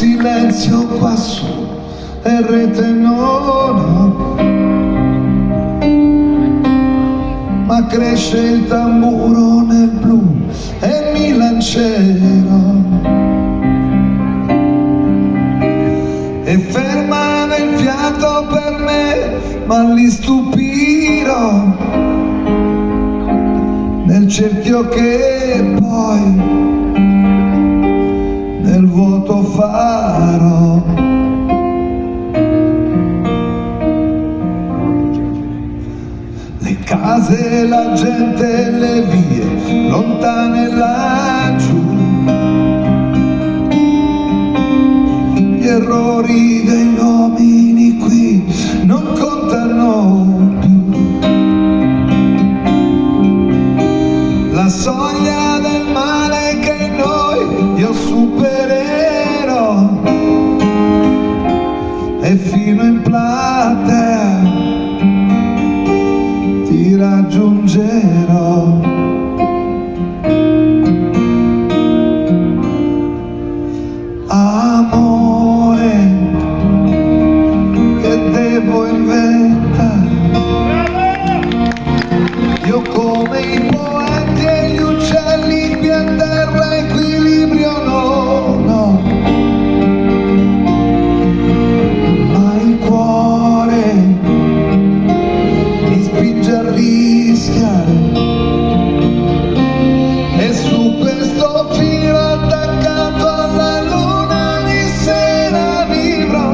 silenzio quassù e rete no, ma cresce il tamburo nel blu e mi lancerò e ferma nel fiato per me, ma li stupirò nel cerchio che poi nel vuoto farò. Le case, la gente, le vie lontane laggiù, gli errori degli uomini qui non contano più. La soglia del male che in noi io supererò e fino in platea ti raggiungerò. Amore che devo inventare, io come i poeti e gli uccelli qui a terra equilibrio non ho, ma il cuore mi spinge a rischiare e su questo filo attaccato alla luna di sera vivrò.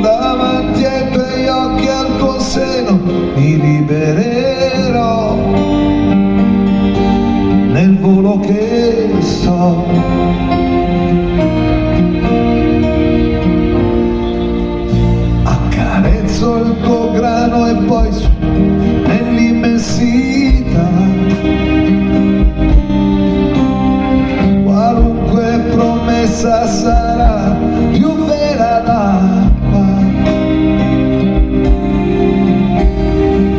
Davanti ai tuoi occhi, al tuo seno mi libererò nel volo che so. Accarezzo il tuo grano e poi su nell'immensità qualunque promessa sarà più vera d'acqua.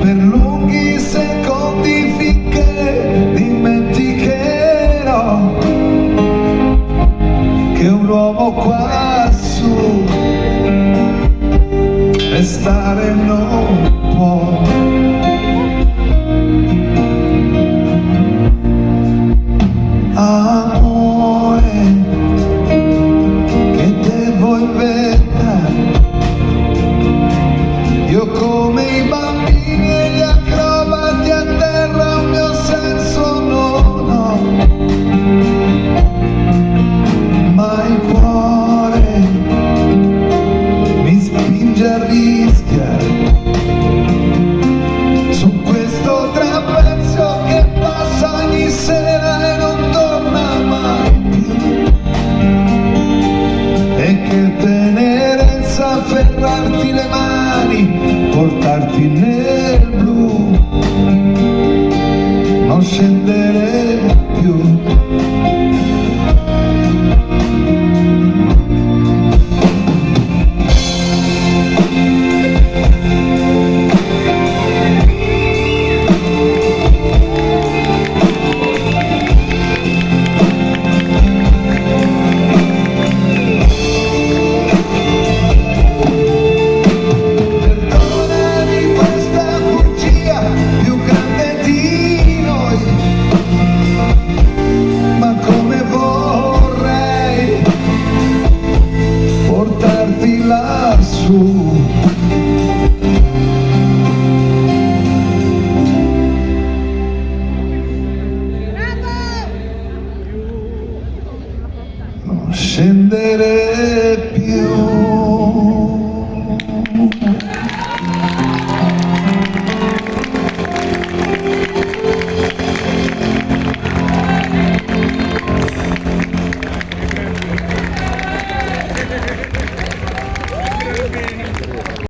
Per lunghi secondi finché dimenticherò che un uomo quassù restare non può. Amore che devo inventare, io come i bambini e gli acrobati a terra un mio senso non ho, ma il cuore mi spinge a rischiare su questo trapezio che passa ogni sera e non torna mai più. E che tenerezza afferrarti le mani, portarti nel